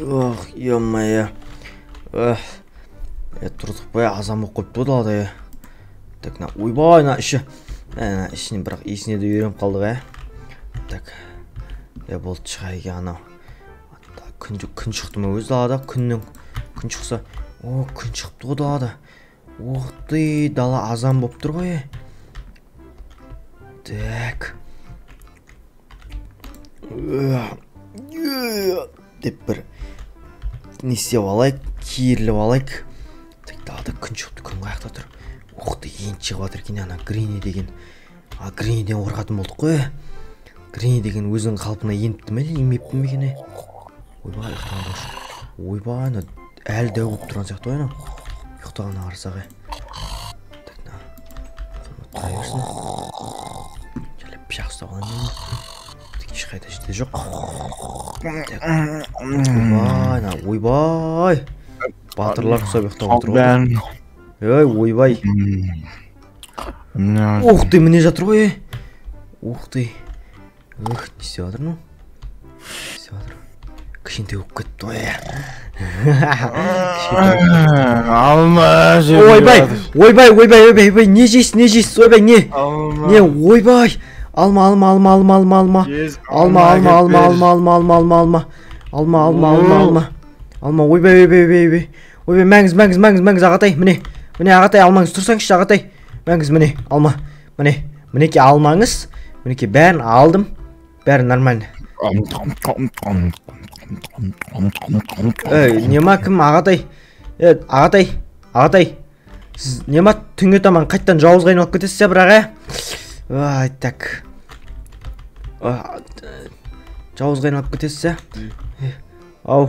Ох, ё-моё. Тұрдық бай азам болып қойыпты да. Так, ойбай, ішінен бірақ есіне де үйреніп қалдық, Так, болды шығайға анау. Күн шықты ма өзі далада, күн шықса. Күн шықты ғой далада. Оқты, дала азам болып тұр ғой. Так. Деп бір не істеп алайық, киіріліп алайық. Так, далада күн шықты, күн қаяқта тұр. Оқты, ең шығып жатыр екен, ана Грини деген. Гриниден қорқатын болдық қой. Грини деген өзінің қалпына еніпті ме, емепті ме екен? Ойбай, ойбай, әлі дәу болып тұрған сияқты ойна. Ұйықтағына қарасақ. Так, тұра берсін. Жәлеп пішақ ұстап алайын. Ешқайда жерде жоқ. Ойбай, батырлар құсап ұйықтап отыр ғой. Ойбай. Ух ты, міне жатыр ғой. Ух ты. Не істеп жатыр ну? Кішкентай болып кетті ғой. Ойбай, не жейсіз, ойбай, не? Ойбай, алма. Ойбай, мәңіз, ағатай, міне ағатай, алмаңыз, тұрсаңызшы ағатай. Мәңіз, міне, алма, мінеке алмаңыз, мінеке бәрін алдым, бәрін нормально. Нема кім ағатай? Ағатай, сіз нема түнге таман қайттан жауызға айналып кетесіз бірақ, так. Жауызға айналып кетесіз, Ау.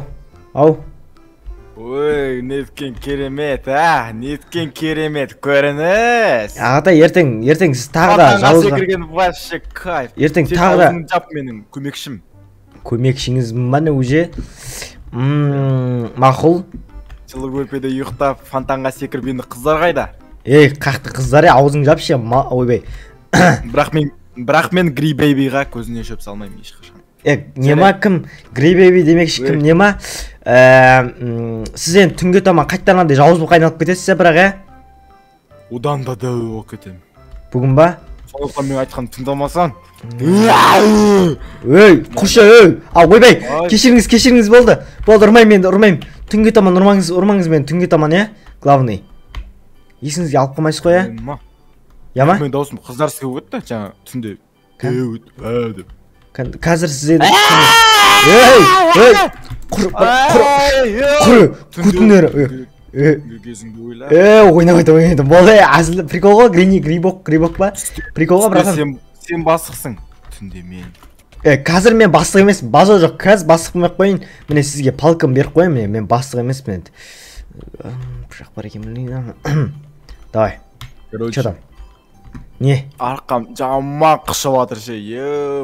Ой, неткен керемет, неткен керемет көрініс. Ағатай, ертең сіз тағы да жауызға... секірген вообще кайф. Ертең тағы да... Сен жап менің көмекшім. Көмекшіңіз мәні өже? Мақұл. Жылы көрпеде ұйықтап, фонтанға секіріп енді қыздар қайда? Қақты қыздар, аузың жапшы, ойбай. Бірақ мен Гри Бейбиға көзіне шөп салмаймын ешқашан. Нема кім? Гри Бейби демекші кім? Нема? Сіз енді түнге таман қайттанғандай жауыз болып айналып кетесіз, бірақ, Одан да дәу болып кетем. Бүгін ба? Сондықтан мен айтқан тыңдамасаң. Құрша, ойбай, кешіріңіз болды. Болды, ұрмайым. Түнге таман ұрмаңыз мен, түнге таман, главный. Есіңізге алып қылмайсыз қой, Яма? Мен даусым қыздар сізге өтті, жаңа түнде. Қазір сіз еді... Құры, күтінер. Ойнайды. Болды, әзілі прикол ғой, грибок ба? Прикол ғой, братан. Сен бастықсың, түнде мен. Қазір мен бастық емес, база жоқ, қазір бастық болмай қойын. Міне сізге палкам беріп қойын, мен бастық емес, мен. Пышақ бар екен, білейін. Давай. Че там? Не? Арқам жаман қышып жатыр ше.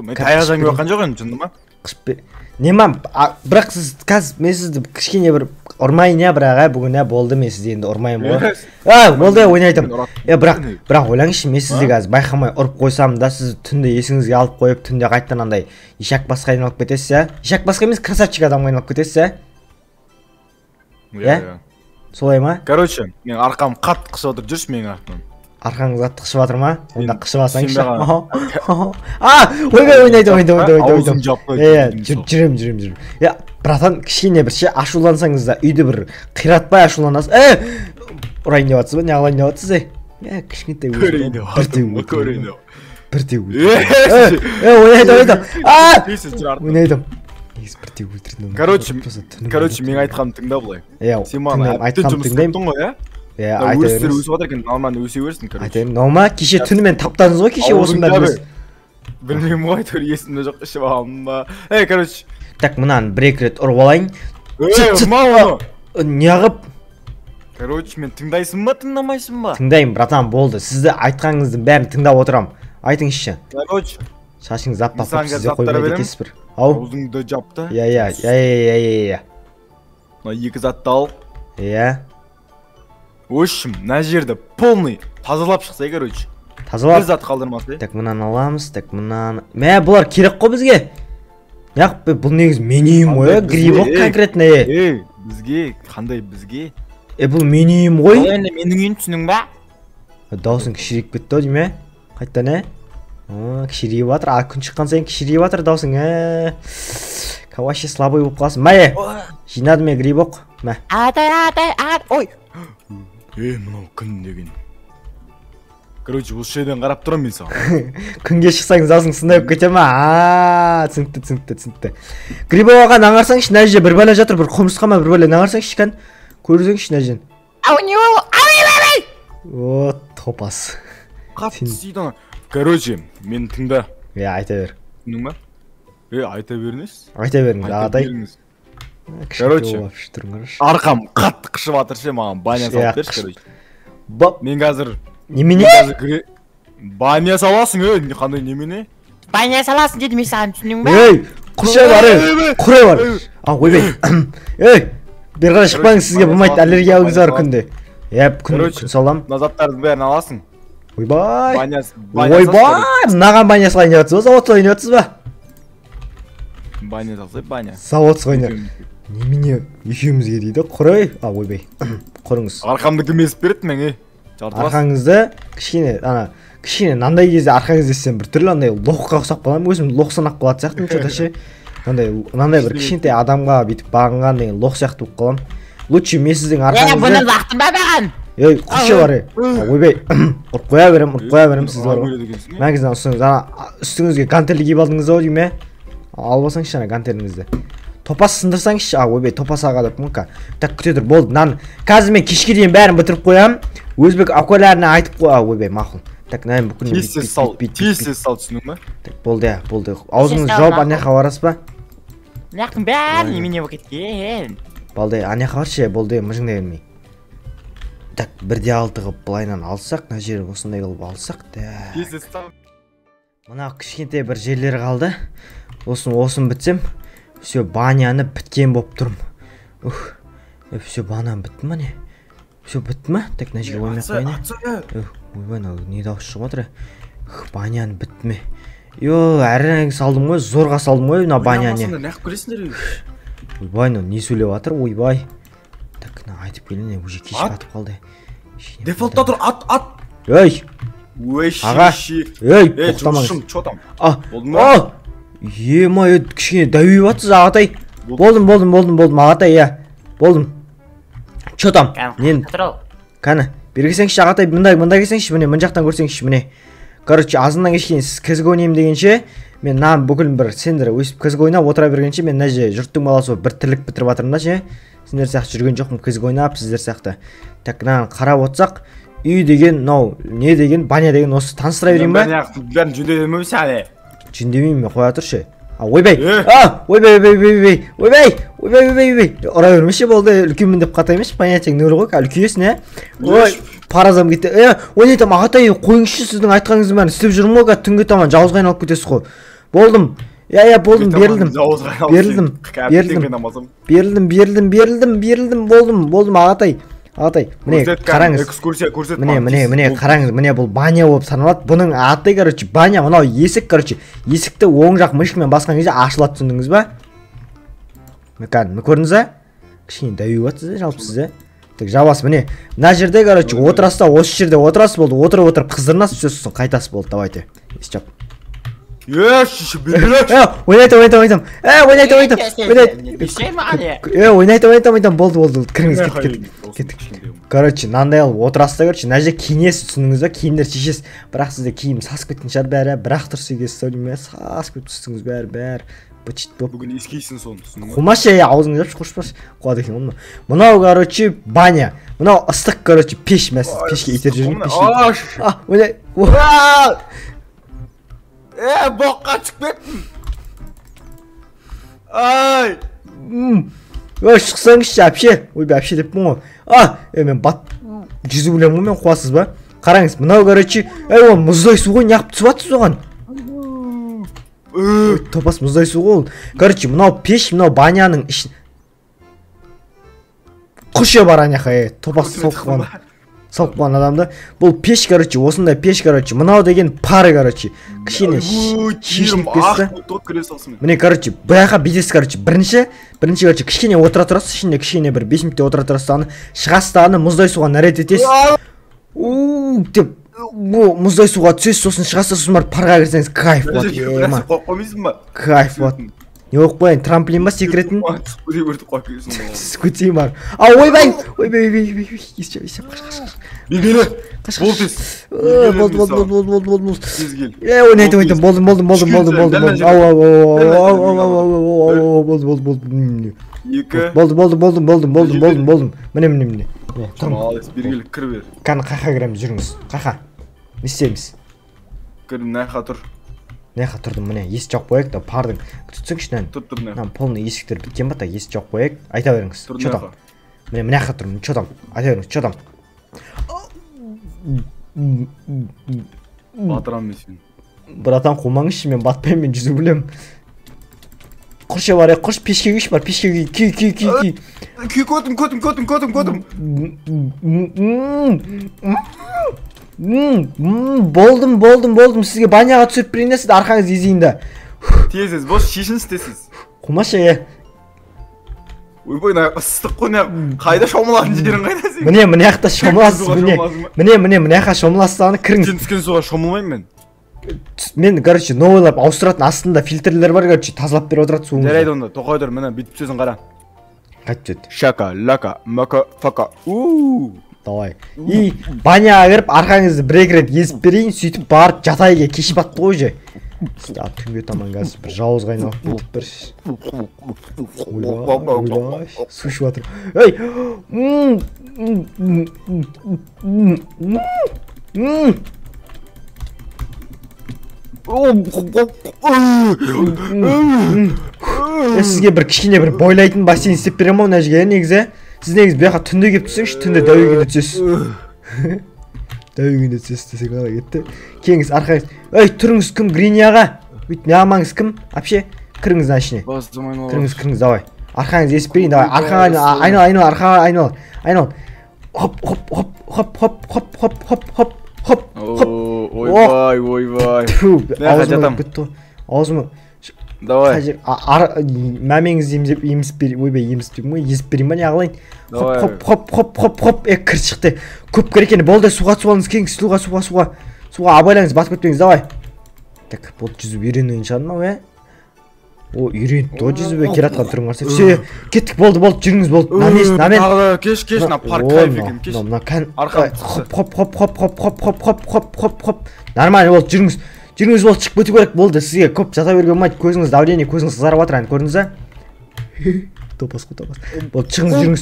Мен таяқжан көріп жатқан жоқ енді, жынды ма? Қышып бер. Нема, бірақ сіз қазір мен сізді кішкене бір ұрмайын, бірақ бүгін болды, мен сізді енді ұрмайын ғой. Болды, ойнайтым. Бірақ ойлаңызшы, мен сізді қазір байқамай ұрып қойсам да, сіз түнде есіңізге алып қойып, түнде қайттан андай ешак басқа айналып кетесіз, Ешак басқа емес, красавчик адамға айналып кетесіз, Солай ма? Короче, мен арқам қатты қышып жатыр, жүрші менің артынан. Арқаңыз қатты қышып жатыр ма? Онда қышып алсаңызшы. Ойбай, ойнайды. Жүрем. Братан, кішкене бір ше ашулансаңыз да, үйді бір қиратпай ашуланасыз. Ұрайын деп атсыз ба? Не алайын деп атсыз, Кішкентай Короче, мен айтқанымды тыңда былай. Сен маған әбден жұмыс істептің ғой, Өстері өсіп жатыр екен, алманы өсе өрсін, айтайын, наума, кеше түнімен таптаңыз ғой, кеше осында біз. Білмеймін ғой, төр есімде жоқ, ішіп алым ба. Короче. Так, мұнан бір-екі рет ұрып алайын. Ұрма оны. Неғып? Короче, мен тыңдайсың ба, тыңдамайсың ба? Тыңдайым, братан, болды. Сізді айтқаныңыздың бәрін тыңдап отырам. Айтыңызшы. Короче. Шашыңыз аппақ, сізде қоймайды екесіз бір. Аузыңды жапты. Иә. Екі затты ал. В общем, мына жерді полный тазалап шықсай, короче. тазалап. Бір зат қалдырмас. Так, мынаны аламыз. Так, мынаны. Мә, бұлар керек қой бізге. Яқ, бұл негіз менюім ғой, грибок конкретно. Бізге, қандай бізге? Бұл менюім ғой. Енді менің үйін түсінің ба? Даусың кішірейіп кетті, дейме? Қайттан, кішірейіп атыр. Күн шыққан сайын кішірейіп атыр даусың. Вообще слабый болып қаласың. Мә, жинады ме грибок? Мә. Ой. Мынау күн деген. Короче, осы жерден қарап тұрам мен саған. Күнге шықсаңыз даусың сынайып кете ма? Түсінікті. Грибок оған аңарсаңшы, мына жерде бір бәле жатыр, бір құмырсқа ма бір бәле аңарсаңшы, кән. Көрсеңші мына жерден. О, топас. Қатты сүйді. Короче, мен тыңда. Айта бер. Түсінің ба? Айта беріңіз. Айта беріңіз, ағатай. Короче, арқам қатты қышып атыр ше, маған баня салып берші, короче. Мен қазір... Немене? Баня саласың, қандай немене? Баня саласың деді мен саған, түсінің ба? Құрай бар. Ойбай. Бер қарай шықпаңыз, сізге болмайды, аллергиялығыңыз бар күнде. Күн салам. Назаттардың бәрін аласың. Ойбай. Мынаған баня салайын деп жатсыз ба? Завод салайын деп жатсыз ба? Баня салсай, баня. Завод салайын. Немене екеумізге дейді? Құрай. Ойбай. Құрыңыз. Арқамды кім есіп береді мен, Арқаңызды кішкене нандай кезде арқаңызды естен бір түрлі андай лоққа ұқсап қалам. Өзім лоқ санақ қалады сияқты мүші ше. Нандай бір кішкентай адамға бүйтіп бағынған деген лоқ сияқты болып қалам. Лучше мен сіздің арқаңызды... Бұны лақтым ба баған? Құшы бар. Ойбай. Ұрып қоя берем сіз бар ғой. Мәңгізден ұсыңыз. Үстіңізге гантерлі киіп алдыңыз ау дейм, албасаңшы жана гантерліңізді. Топас сындырсаңшы. Ойбай, топас аға деп мұнқа. Так, күте тұр, болды. Қазір мен кешке дейін бәрін бітіріп қоям. Өзбек акуаларына айтып қоя. Ойбай, мақұл. Так, нәйім бүкін... Тез сал түсінің ба? Так, болды. Аузыңыз жауып анияқа барасыз ба? Нәқтің бәрін немене болып кеткен. Болды, анияқа баршы, болды, мұжыңдай бермей. Так, бірде алтығып бұлайнан алсақ, мына жері осындай қылып алсақ. Мына кішкентай бір жерлері қалды. Осын бітсем, все баняны біткен болып тұрмын. Все банан бітті ма не? Все бітті ма? Так, мына жерге оймай қойны. Ойбай, не дауыс шығып отыр? Баняны бітті ме? Әрірің салдым ғой, зорға салдым ғой, мына баняны. Ойбай, не сөйлеп атыр, ойбай. Так, айтып келіне, уже кеш қатып қалды. Дефолтта тұр, ат! Аға, тоқтамаңыз. Болды ма? Ема, кішкене дәуіп атсыз, ағатай. Болдым, ағатай, болдым. Чо там? Кәні, бергесеңші, ағатай, мұнда кесеңші, мін жақтан көрсеңші, міне. Короче, азынан кешкен сіз кізгі ойнайым дегенше, мен бүкіл бір сендер өсіп кізгі ойнап отыра бергенше, мен нәже жұрттың баласы бір тірлік бітіріп атырмда ше. Сендер сияқты жүрген жоқпын кізгі ойнап, сіздер сияқты. Так, қарап отсақ, үй деген, не деген, баня деген осы таныстыра берейін ба? Бәрін жүндемеймін сәне. Жүндемеймін, қоя тұршы. Ойбай, ұра өрмеші болды, үлкенмін деп қата емес, понятияң нөлі ғой, үлкейесін, Ой, паразам кетті. Ойнайтам, ағатай, қойыңызшы сіздің айтқаныңызды бәрін істеп жүрмін ғой, түнгі таман жауызға айналып кетесіз ғой. Болдым. Болдым, берілдім, болдым, ағатай. Міне, қараңыз. Міне, қараңыз, міне бұл баня болып саналады. Бұның аты, короче, баня, мынау есік, короче. Есікті оң жақ мышкімен басқан кезде ашылады, түсіндіңіз ба? Мекан, көрдіңіз ба? Кішкене дәуіп атсыз, жалпы сіз, Так, жабасы, міне. Мына жерде, короче, отырасыз, осы жерде отырасыз болды. Отырып қыздырнасыз, сөзсіз, қайтасыз болды, давайте. Естіп. Ойнайтам. Болды. Кіріңіз, кеттік. Короче, мынандай алып отырасыз, короче, мына жерде киінесіз, түсіндіңіз ба? Киімдер шешесіз. Бірақ сізде киім сасып кеткен шығар бәрі, бірақ тұрсы екесіз, сөйлеме, сасып кетіп түстіңіз бәрі. Бүгін ескейсің соны, түсіндің ба? Қумашы, аузыңыз жапшы, қошпаш. Қуады екен, оны. Мынау, короче, баня. Мынау ыстық, короче, пеш, мәсіз. Пешке итер жүрген, пешке. Боққа түсіп кеттім. Ай! Шықсаңызшы, әпше. Ойбай, әпше деппін ғой. Мен бат жүзі білем ғой, мен қуасыз ба? Қараңыз, мынау, короче, мұздай су ғой, неғып түсіп атсыз оған? Топас мұздай су ғой. Короче, мынау пеш, мынау баняның ішін. Құшы бар анияқа, топас соққан. салып қойған адамды. Бұл пеш, короче, осындай пеш, короче, мынау деген пары, короче. Кішкене шешіліп кетті. Міне, короче, бұяқа бейдесі, короче, бірінші, короче, кішкене отыра тұрасыз, ішінде кішкене бір 5 минутте отыра тұрасыз, аны шығасыз да, аны мұздай суға нәрет етесіз. Деп, мұздай суға түсесіз, сосын шығасыз, сосын барып парға кірсеңіз, кайф болады. Кайф болады. Не оқып қояйын, трамплин ба секіретін? Скутейін бар. Ойбай, есеп, қаш. Бегелі, бол тез. Болды. Ойнайтым, болдым. Міне. Молодец, бергелі, кір бер. Қаны қақа кіреміз, жүріңіз. Қақа. Не істейміз? Кірім, нәқа тұр. Неха тұрдым, міне, есік жоқ қояйық та, пардың. Түтсіңшінен. Тұр, неха. Полный есіктер біткен ба та, есік жоқ қояйық. Айта беріңіз. Чо там? Міне, неха тұрмын, чо там? Айта беріңіз, чо там? Батырам мен сен. Братан, қумаңызшы, мен батпайым, мен жүзу білем. Құршы бар, құрш, пешке күйш бар, пешке күй. Көтім. Болдым. Сізге баняға түсіріп берейін де, сізді арқаңыз езейін да. Тезіз, бос шешін істесіз. Қумашы, Ойбой, ыстық қой, қайда шомылатын жерін қайда сен? Міне яқта шомыласыз, міне яққа шомыласыз, аны кіріңіз. Сен түскен суға шомылмайым мен. Мен, короче, новойлап ауыстыратын астында фильтрлер бар, короче, тазалап беріп отырады суыңызды. Жарайды онда, тоқай тұр, міне, бүйтіп сөзін қара. Қайтып жет. Шака, лака, мака, фака, Давай. И баняға кіріп, арқаңызды бір-екі рет езіп берейін, сөйтіп барып жатайға кешіп атты ғой же. Түнге таман қазір бір жауыз қайналып кетіп бір. Ойлай, су ішіп жатыр. Ей! Сізге бір кішкене бір бойлайтын бассейн істеп берем ау мына жерге, негізі. Сіз негізі бұяққа түнде келіп түсеңізші, түнде дәуегенде түсесіз. Дәуегенде түсесіз десек ала кетті. Келіңіз, арқаңыз. Ей, тұрыңыз кім, Гринияға? Өйтіп, неғамаңыз кім? Апше, кіріңіз на ішіне. Кіріңіз, давай. Арқаңыз есіп берейін, давай. Арқаға айнал, арқаға айнал. Хоп. Ойбай. Аузымы. Давай. Мәмеңіз еміз берейін ба не ағылайын? Хоп. Кір шықты. Көп кір екені. Болды, суға суалыңыз кеңіз. Суға абайлаңыз, батып кетпеңіз, давай. Так, болды жүзіп үйренуін шығадым ау, үйреніп то жүзіп кератқан тұрың қарсы. Все, кеттік, болды, жүріңіз, болды. Намен. Тағы кеш, на парк кайф екен, кеш. Хоп. Нормально болды, жүріңіз болды, шық бөті көрек болды. Сізге көп жата берген ұмайды, көзіңіз давление, көзіңіз қызарып жатыр, ән көрдіңіз, Топас. Болды, жүріңіз.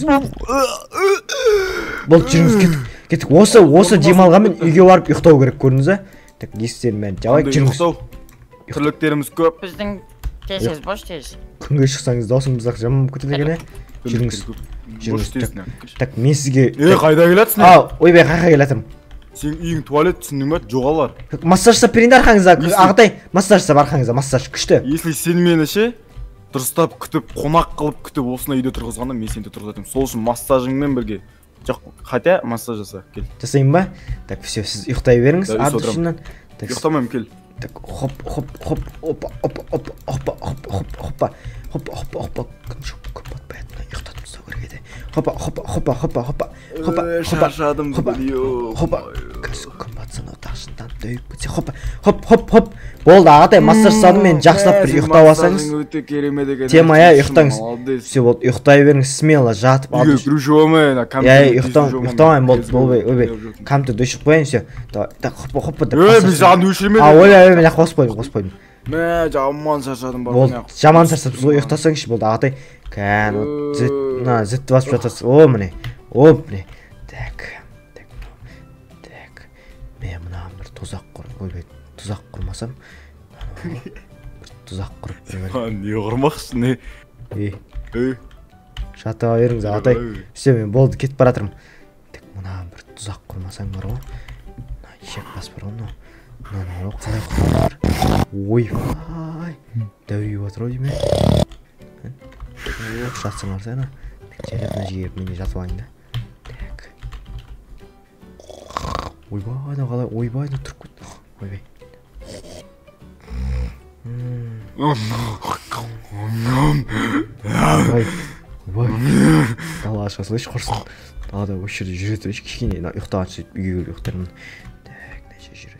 Болды, жүріңіз, кеттік. Осы демалғанмен үйге барып ұйықтау керек, көрдіңіз, Так, естерін бәрін жабайық, жүріңіз. Тірліктеріміз көп. Біздің тез бош тез. Күнге шықсаңыз даусыңыздақ жаман көтеді екен, жүріңіз. Так, мен сізге... Қайда келатсың? Ойбай, қайға келатырмын. Сен үйің туалет түсіндің бе? Жоғалар. Массаж жасап берейін де арқаңызға, ағатай. Массаж жасап арқаңызға, массаж күшті. Если сен мені ше, дұрыстап күтіп, қонақ қылып күтіп, осына үйде тұрғызғанда мен сенде тұрғызатым. Сол үшін массажыңмен бірге. Жоқ, хотя массаж жаса, кел. Жасайын ба? Так, все, сіз ұйықтай беріңіз, арды үшінен. Ұйықтамайым, кел. Так, хоп. Күн жоқ, көп батпайтын, ұйықтатып ұстау керек еді. Хопа. Шаршадым, Күн батсын, отақшындан дөйіп кетсе, хоп. Болды, ағатай, массаж жасадым, мен жақсылап бір ұйықтап алсаңыз. Тема, ұйықтаңыз. Все, болды, ұйықтай беріңіз, смело, жатып. Үйге кіруші болмайын, ұйықтамайын, болды, ойбай. Камты дөшіп қойын, все. Так, хопа. Біз жағын өшіремеді. Ойбай, мен ақ қоспойдым. Мә, жаман шаршадым бар. Болды, жаман шаршап, сол ұйықтасаңызшы, болды, ағатай. Кән, зітті басып жатасыз. Міне. Так. Мен мұнаған бір тұзақ ойбай, тұзақ құрмасам. Тұзақ құрып беремін. Не құрмақшын, не? Жатыға беріңіз, ағатай. Все, мен болды, кетіп баратырмын. Так, мұнаған бір тұзақ құрмасаң бар ғой. Ешек бас бар ғой, қалай құрмар. Ойбай, дәурей отыр ой деме. Жатсың арса, жаратына жегеріп менде жатып алайын да. Так. ойбай ана қалай ойбай да тұрып кетті ойбай ойбай далаға шыға салайыншы құрсын далада осы жерде жүре тұрайыншы кішкене ұйықтаған сөйтіп үйге келіп ұйықтаймын так мына жерде жүр